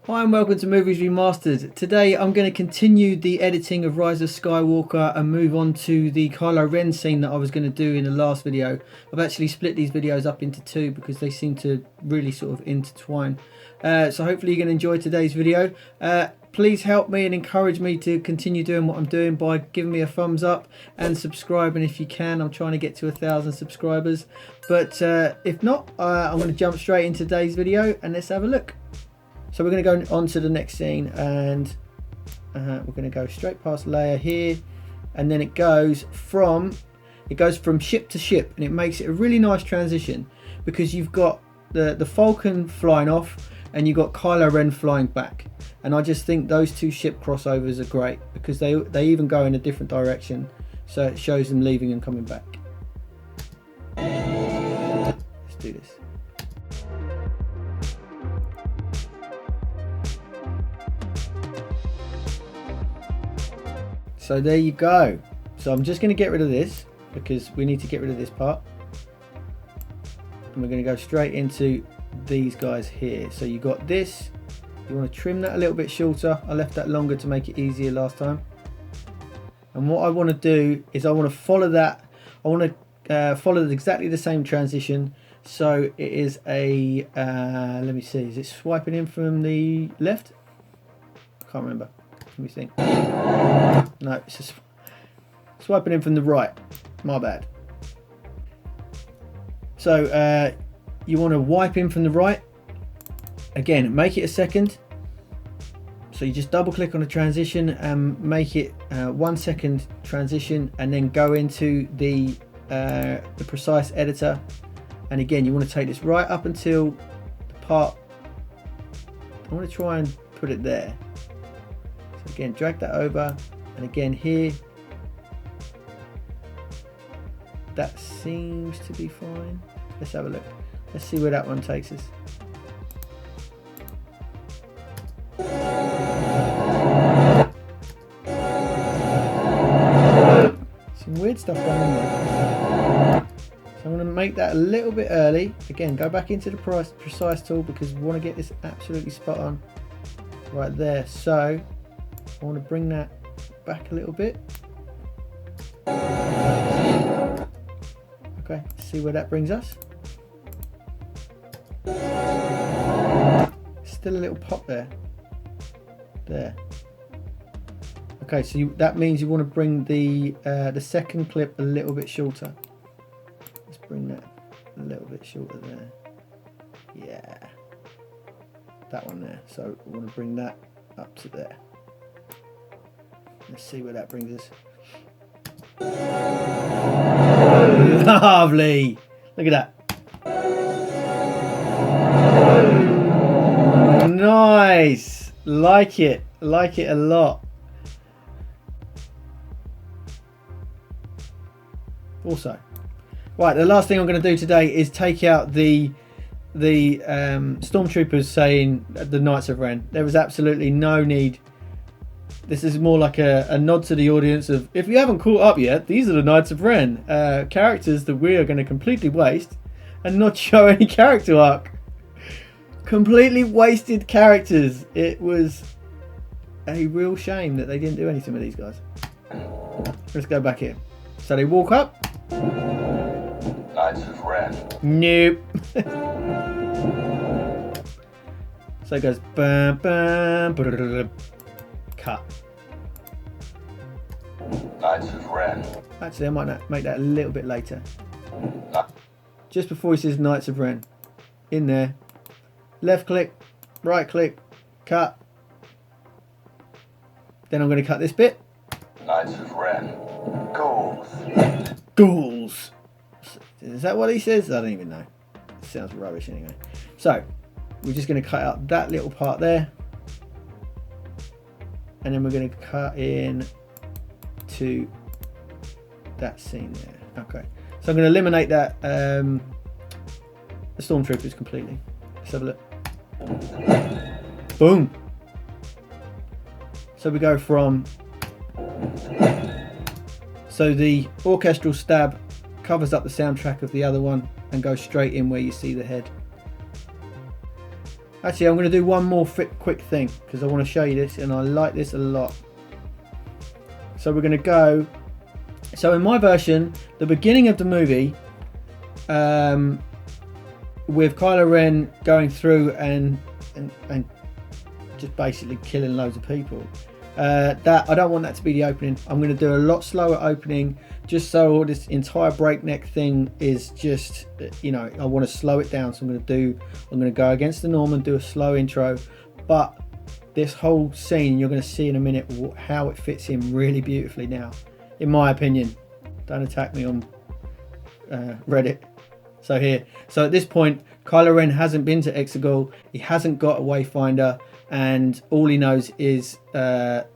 Hi and welcome to Movies Remastered. Today I'm going to continue the editing of Rise of Skywalker and move on to the Kylo Ren scene that I was going to do in the last video. I've actually split these videos up into two because they seem to really sort of intertwine. So hopefully you're going to enjoy today's video. Please help me and encourage me to continue doing what I'm doing by giving me a thumbs up and subscribing if you can. I'm trying to get to 1,000 subscribers. But if not, I'm going to jump straight into today's video and let's have a look. So we're going to go on to the next scene and we're going to go straight past Leia here, and then it goes from ship to ship, and it makes it a really nice transition because you've got the Falcon flying off and you've got Kylo Ren flying back, and I just think those two ship crossovers are great because they even go in a different direction, so it shows them leaving and coming back. Let's do this. So there you go. So I'm just going to get rid of this because we need to get rid of this part. And we're going to go straight into these guys here. So you got this. You want to trim that a little bit shorter. I left that longer to make it easier last time. And what I want to do is I want to follow that. I want to follow exactly the same transition. So it is a, let me see, is it swiping in from the left? I can't remember. Let me think. No, it's just swiping in from the right. My bad. So you want to wipe in from the right. Again, make it a second. So you just double click on the transition and make it 1 second transition, and then go into the precise editor. And again, you want to take this right up until the part. I want to try and put it there. So again, drag that over. And again here, that seems to be fine. Let's have a look. Let's see where that one takes us. Some weird stuff going on there. So I'm going to make that a little bit early. Again, go back into the precise tool because we want to get this absolutely spot on right there. So I want to bring that back a little bit. Okay, see where that brings us. Still a little pop there. There. Okay, so that means you want to bring the second clip a little bit shorter. Let's bring that a little bit shorter there. Yeah. That one there. So we want to bring that up to there. Let's see where that brings us. Lovely! Look at that. Nice! Like it a lot. Also, right, the last thing I'm going to do today is take out the stormtroopers saying the Knights of Ren. There was absolutely no need. This is more like a nod to the audience of, if you haven't caught up yet, these are the Knights of Ren, characters that we are going to completely waste and not show any character arc. Completely wasted characters. It was a real shame that they didn't do anything with these guys. Let's go back here. So they walk up. Knights of Ren. Nope. So it goes bam, bam, cut. Knights of Ren. Actually, I might make that a little bit later. Just before he says Knights of Ren. In there. Left click, right click, cut. Then I'm going to cut this bit. Knights of Ren. Ghouls. Ghouls. Is that what he says? I don't even know. It sounds rubbish anyway. So, we're just going to cut out that little part there. And then we're going to cut in to that scene there. Okay. So I'm going to eliminate that the stormtroopers completely. Let's have a look. Boom. So we go from, so the orchestral stab covers up the soundtrack of the other one and goes straight in where you see the head. Actually, I'm going to do one more quick thing because I want to show you this and I like this a lot. So we're going to go. So in my version, the beginning of the movie, with Kylo Ren going through and just basically killing loads of people. That I don't want that to be the opening. I'm going to do a lot slower opening, just so this entire breakneck thing is just, you know, I want to slow it down. So I'm going to go against the norm and do a slow intro. But this whole scene, you're going to see in a minute how it fits in really beautifully now, in my opinion. Don't attack me on Reddit. So at this point, Kylo Ren hasn't been to Exagol. He hasn't got a Wayfinder, and all he knows is the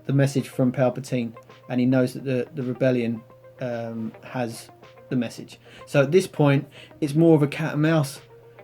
message from Palpatine, and he knows that the rebellion has the message. So at this point, it's more of a cat and mouse.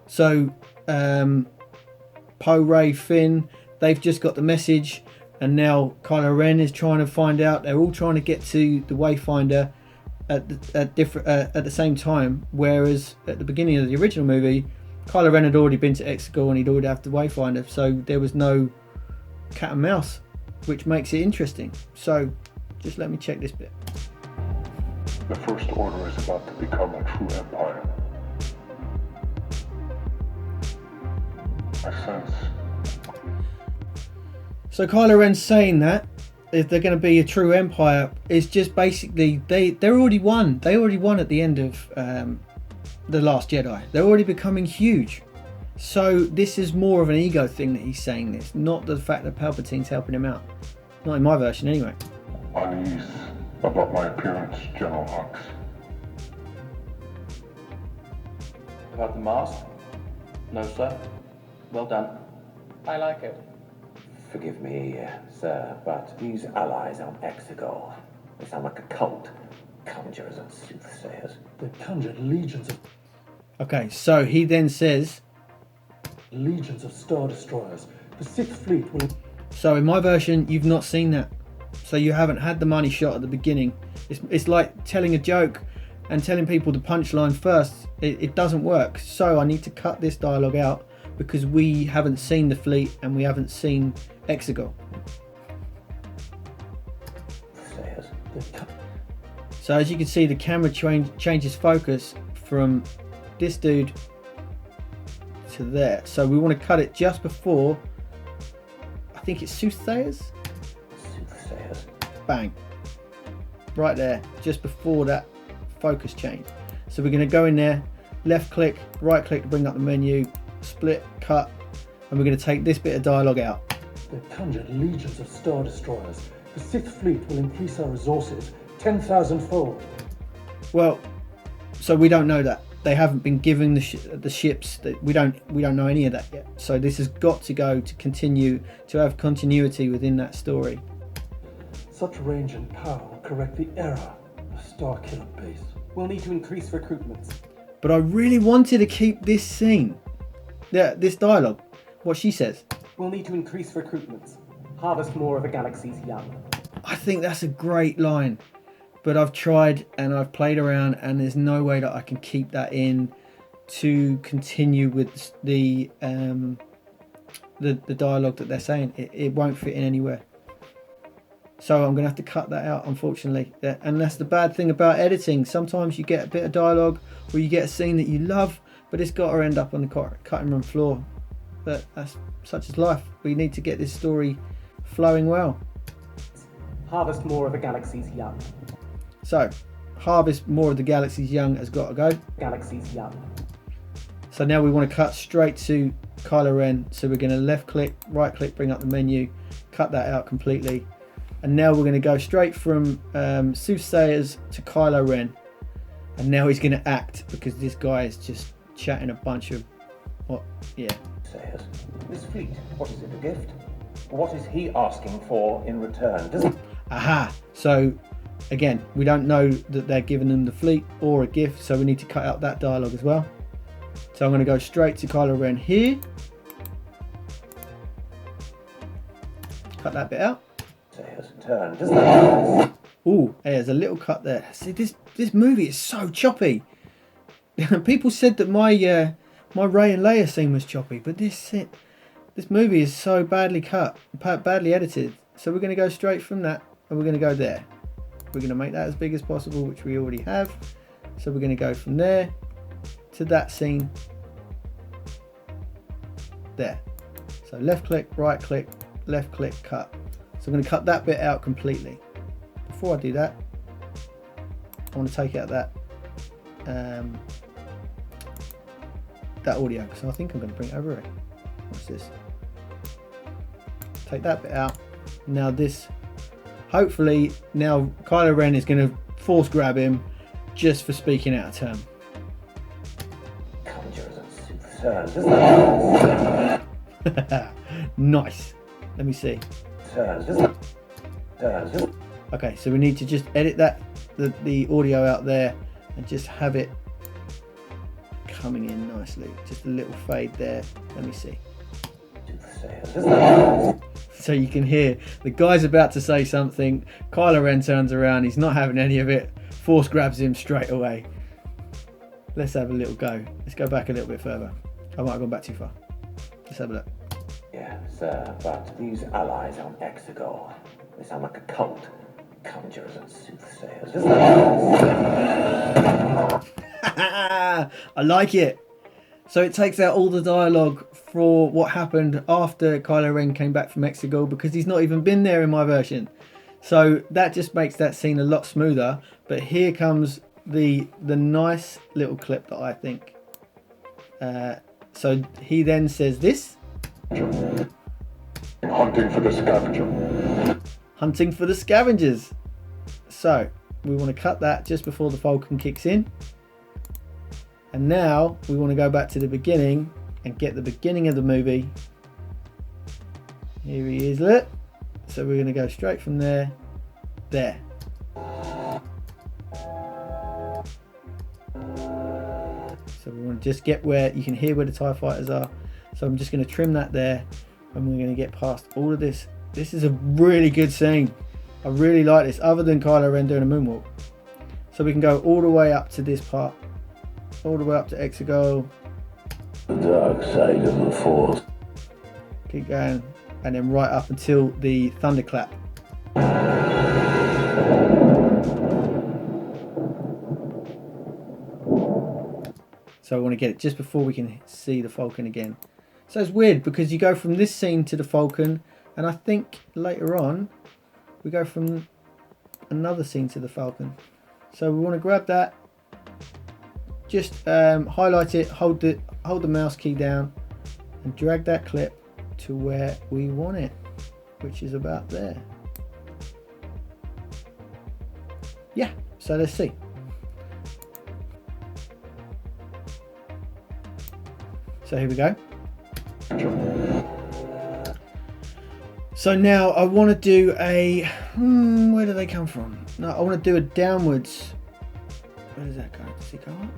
So Poe, Rey, Finn, they've just got the message, and now Kylo Ren is trying to find out. They're all trying to get to the Wayfinder at the same time, whereas at the beginning of the original movie, Kylo Ren had already been to Exagol and he'd already had the Wayfinder, so there was no cat and mouse, which makes it interesting. So just let me check this bit. The First Order is about to become a true empire. I sense. So Kylo Ren's saying that if they're going to be a true empire, is just basically they're already won. They already won at the end of The Last Jedi. They're already becoming huge. So this is more of an ego thing that he's saying this, not the fact that Palpatine's helping him out. Not in my version anyway. Unease about my appearance, General Hux. About the mask? No, sir. Well done. I like it. Forgive me, sir, but these allies on Exagol, they sound like a cult. Conjurers and soothsayers. They conjured legions of Okay, so he then says, Star Destroyers. The Sixth Fleet will... so in my version, you've not seen that. So you haven't had the money shot at the beginning. It's like telling a joke and telling people the punchline first. It doesn't work. So I need to cut this dialogue out because we haven't seen the fleet and we haven't seen Exagol. So as you can see, the camera changes focus from this dude to there. So we want to cut it just before, I think it's Soothsayers? Soothsayers. Bang. Right there, just before that focus change. So we're going to go in there, left click, right click to bring up the menu, split, cut, and we're going to take this bit of dialogue out. They conjured legions of Star Destroyers. The Sixth Fleet will increase our resources 10,000-fold. Well, so we don't know that. They haven't been given the ships. That we don't know any of that yet. So this has got to go to continue to have continuity within that story. Such range and power will correct the error of Starkiller Base. We'll need to increase recruitments. But I really wanted to keep this scene, this dialogue, what she says. We'll need to increase recruitments. Harvest more of the galaxy's young. I think that's a great line. But I've tried and I've played around and there's no way that I can keep that in to continue with the dialogue that they're saying. It won't fit in anywhere. So I'm going to have to cut that out, unfortunately. And that's the bad thing about editing. Sometimes you get a bit of dialogue or you get a scene that you love, but it's got to end up on the cutting room floor. But that's such as life. We need to get this story flowing well. Harvest more of the galaxy's young. So, harvest more of the galaxy's young has got to go. Galaxy's young. So now we want to cut straight to Kylo Ren. So we're going to left click, right click, bring up the menu, cut that out completely. And now we're going to go straight from Soothsayers to Kylo Ren. And now he's going to act because this guy is just chatting a bunch of, what, yeah. This fleet, what is it, a gift? What is he asking for in return? Aha! So, again, we don't know that they're giving them the fleet or a gift, so we need to cut out that dialogue as well. So I'm going to go straight to Kylo Ren here. Cut that bit out. Ooh, there's a little cut there. See, this movie is so choppy. People said that my Rey and Leia scene was choppy, but this This movie is so badly cut, badly edited. So we're going to go straight from that and we're going to go there. We're going to make that as big as possible, which we already have. So we're going to go from there to that scene there. So left click, right click, left click, cut. So I'm going to cut that bit out completely. Before I do that, I want to take out that audio, so I think I'm going to bring it over here. What's this? Take that bit out. Now this, hopefully now Kylo Ren is going to force grab him just for speaking out of turn. Conjurers and soothsayers. Nice. Let me see. Okay, so we need to just edit that the audio out there and just have it coming in nicely. Just a little fade there. Let me see. So you can hear the guy's about to say something. Kylo Ren turns around. He's not having any of it. Force grabs him straight away. Let's have a little go. Let's go back a little bit further. I might have gone back too far. Let's have a look. Yeah, sir, but these allies on Exagol, they sound like a cult. Conjurers and soothsayers. I like it. So it takes out all the dialogue for what happened after Kylo Ren came back from Exagol, because he's not even been there in my version. So that just makes that scene a lot smoother. But here comes the nice little clip that I think. So he then says this. Hunting for the scavenger. Hunting for the scavengers. So we want to cut that just before the Falcon kicks in. And now we want to go back to the beginning and get the beginning of the movie. Here he is, look. So we're going to go straight from there. There. So we want to just get where you can hear where the TIE fighters are. So I'm just going to trim that there. And we're going to get past all of this. This is a really good scene. I really like this, other than Kylo Ren doing a moonwalk. So we can go all the way up to this part. All the way up to Exagol. The dark side of the Force. Keep going. And then right up until the thunderclap. So I want to get it just before we can see the Falcon again. So it's weird because you go from this scene to the Falcon, and I think later on we go from another scene to the Falcon. So we want to grab that, just highlight it, hold the mouse key down and drag that clip to where we want it, which is about there. Yeah, so let's see. So here we go. So now I want to do a where do they come from? No, I want to do a downwards. Where does that go? Does it go up?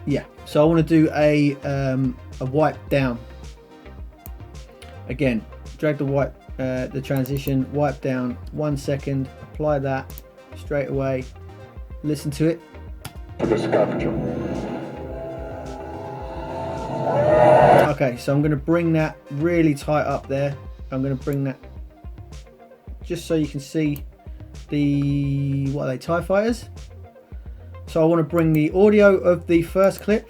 Yeah, so I want to do a wipe down. Again, drag the transition, wipe down 1 second, apply that straight away, listen to it. The scavenger. Okay, so I'm going to bring that really tight up there. I'm going to bring that just so you can see the, what are they, TIE fighters? So I want to bring the audio of the first clip,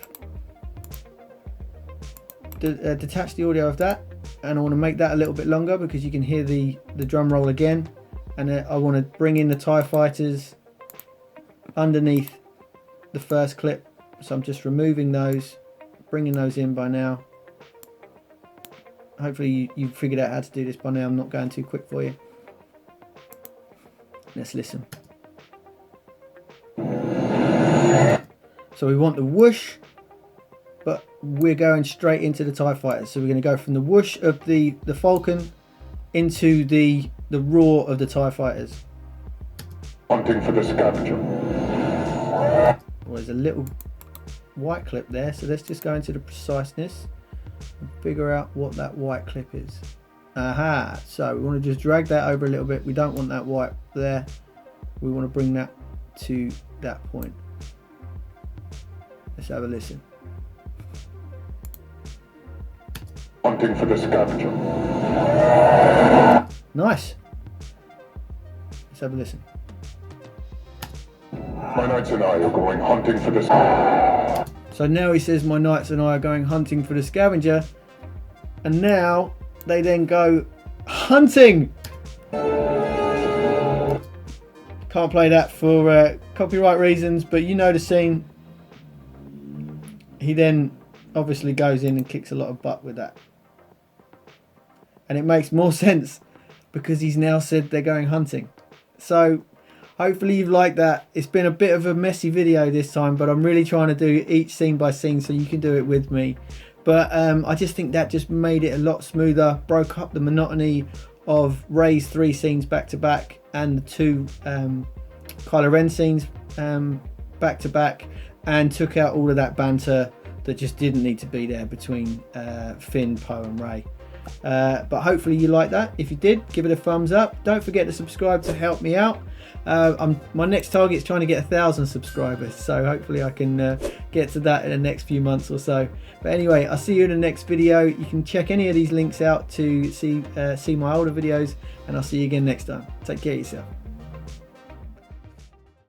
detach the audio of that, and I want to make that a little bit longer because you can hear the drum roll again. And then I want to bring in the TIE fighters underneath the first clip. So I'm just removing those, bringing those in by now. Hopefully you've figured out how to do this by now. I'm not going too quick for you. Let's listen. So we want the whoosh, but we're going straight into the TIE fighters. So we're going to go from the whoosh of the Falcon into the roar of the TIE fighters. Hunting for the scavenger. Well, there's a little white clip there, so let's just go into the preciseness and figure out what that white clip is. Aha, so we want to just drag that over a little bit. We don't want that white there. We want to bring that to that point. Let's have a listen. hunting for the scavenger. Nice. Let's have a listen. My knights and I are going hunting for the scavenger. So now he says, my knights and I are going hunting for the scavenger. And now they then go hunting. Can't play that for copyright reasons, but you know the scene. He then obviously goes in and kicks a lot of butt with that. And it makes more sense because he's now said they're going hunting. So hopefully you've liked that. It's been a bit of a messy video this time, but I'm really trying to do each scene by scene so you can do it with me. But I just think that just made it a lot smoother, broke up the monotony of Rey's 3 scenes back to back and the 2 Kylo Ren scenes back to back, and took out all of that banter that just didn't need to be there between Finn, Poe and Rey. But hopefully you like that. If you did, give it a thumbs up. Don't forget to subscribe to help me out. My next target is trying to get 1,000 subscribers, so hopefully I can get to that in the next few months or so. But anyway, I'll see you in the next video. You can check any of these links out to see my older videos, and I'll see you again next time. Take care of yourself.